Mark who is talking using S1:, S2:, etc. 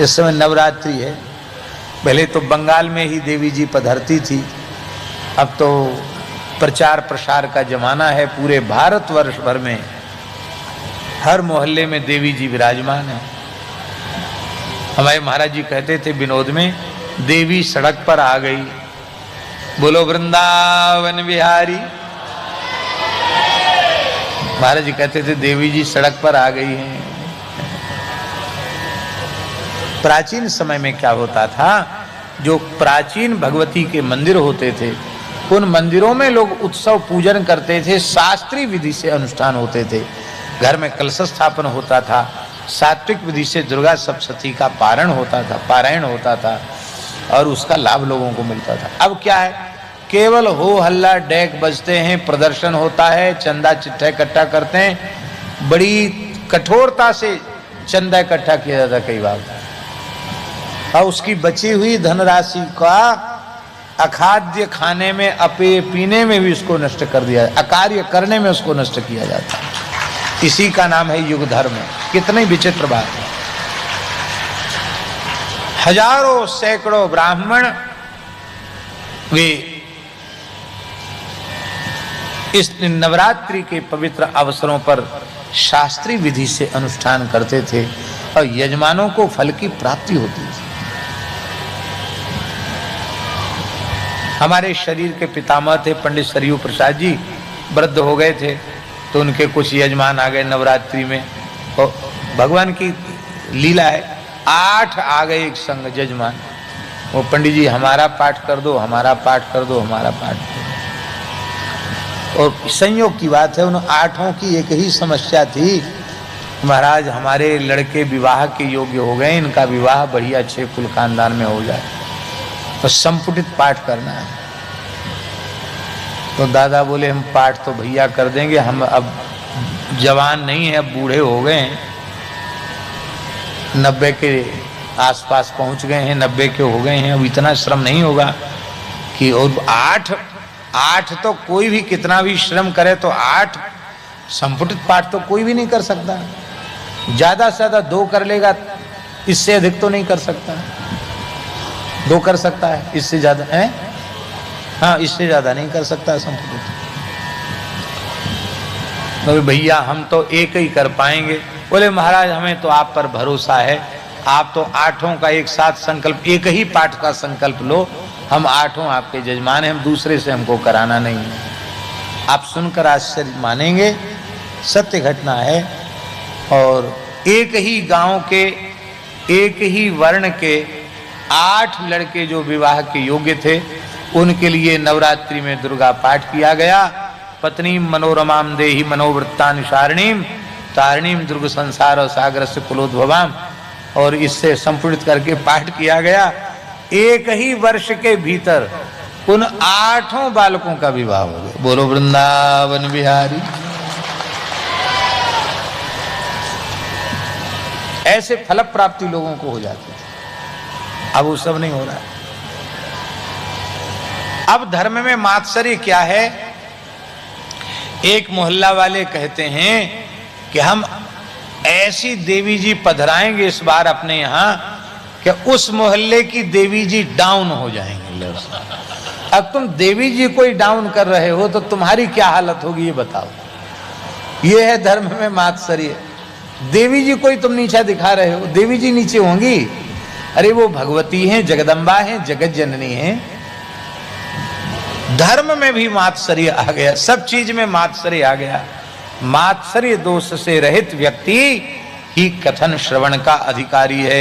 S1: इस समय नवरात्रि है। पहले तो बंगाल में ही देवी जी पधरती थी, अब तो प्रचार प्रसार का जमाना है। पूरे भारतवर्ष भर में हर मोहल्ले में देवी जी विराजमान है। हमारे महाराज जी कहते थे विनोद में, देवी सड़क पर आ गई, बोलो वृंदावन बिहारी। महाराज जी कहते थे देवी जी सड़क पर आ गई हैं। प्राचीन समय में क्या होता था, जो प्राचीन भगवती के मंदिर होते थे, उन मंदिरों में लोग उत्सव पूजन करते थे, शास्त्रीय विधि से अनुष्ठान होते थे। घर में कलश स्थापन होता था, सात्विक विधि से दुर्गा सप्तशती का पारायण होता था और उसका लाभ लोगों को मिलता था। अब क्या है, केवल हो हल्ला डेक बजते हैं, प्रदर्शन होता है, चंदा चिट्ठा इकट्ठा करते हैं, बड़ी कठोरता से चंदा इकट्ठा किया जाता है कई बार, और उसकी बची हुई धनराशि का अखाद्य खाने में, अपेय पीने में भी उसको नष्ट कर दिया, अकार्य करने में उसको नष्ट किया जाता है। इसी का नाम है युग धर्म। कितनी विचित्र बात है। हजारों सैकड़ों ब्राह्मण वे इस नवरात्रि के पवित्र अवसरों पर शास्त्रीय विधि से अनुष्ठान करते थे और यजमानों को फल की प्राप्ति होती थी। हमारे शरीर के पितामह थे पंडित सरयू प्रसाद जी, वृद्ध हो गए थे, तो उनके कुछ यजमान आ गए नवरात्रि में, और भगवान की लीला है, 8 आ गए एक संग यजमान। वो पंडित जी हमारा पाठ कर दो, हमारा पाठ कर दो, हमारा पाठ कर दो। और संयोग की बात है, उन 8 की एक ही समस्या थी, महाराज हमारे लड़के विवाह के योग्य हो गए, इनका विवाह बढ़िया अच्छे कुल खानदान में हो जाए, तो संपुटित पाठ करना है। तो दादा बोले हम पाठ तो भैया कर देंगे, हम अब जवान नहीं है, अब बूढ़े हो गए हैं, 90 के आसपास पहुंच गए हैं, 90 के हो गए हैं, अब इतना श्रम नहीं होगा कि, और 8 तो कोई भी कितना भी श्रम करे तो 8 संपुटित पाठ तो कोई भी नहीं कर सकता। ज्यादा से ज्यादा 2 कर लेगा, इससे अधिक तो नहीं कर सकता। 2 कर सकता है, इससे ज्यादा है, हाँ इससे ज्यादा नहीं कर सकता संपुटित। तो भैया हम तो 1 ही कर पाएंगे। बोले महाराज हमें तो आप पर भरोसा है, आप तो 8 का एक साथ संकल्प, 1 ही पाठ का संकल्प लो, हम 8 आपके जजमान हैं, हम दूसरे से हमको कराना नहीं है। आप सुनकर आश्चर्य मानेंगे, सत्य घटना है। और एक ही गांव के, एक ही वर्ण के 8 लड़के जो विवाह के योग्य थे, उनके लिए नवरात्रि में दुर्गा पाठ किया गया। पत्नी मनोरमाम देहि मनोवृत्तानुसारिणीम तारिणीम दुर्ग संसार और सागर से कुलोद्भवाम, और इससे संपूर्णित करके पाठ किया गया। एक ही वर्ष के भीतर उन 8 बालकों का विवाह हो गया। बोलो वृंदावन बिहारी। ऐसे फल प्राप्ति लोगों को हो जाती है। अब वो सब नहीं हो रहा है। अब धर्म में मात्सर्य क्या है, एक मोहल्ला वाले कहते हैं कि हम ऐसी देवी जी पधराएंगे इस बार अपने यहां कि उस मोहल्ले की देवी जी डाउन हो जाएंगे। अब तुम देवी जी कोई डाउन कर रहे हो तो तुम्हारी क्या हालत होगी ये बताओ। ये है धर्म में मात्सर्य। देवी जी कोई तुम नीचा दिखा रहे हो, देवी जी नीचे होंगी? अरे वो भगवती हैं, जगदम्बा हैं, जगत जननी हैं। धर्म में भी मात्सर्य आ गया, सब चीज में मात्सर्य आ गया। मात्सर्य दोष से रहित व्यक्ति ही कथन श्रवण का अधिकारी है।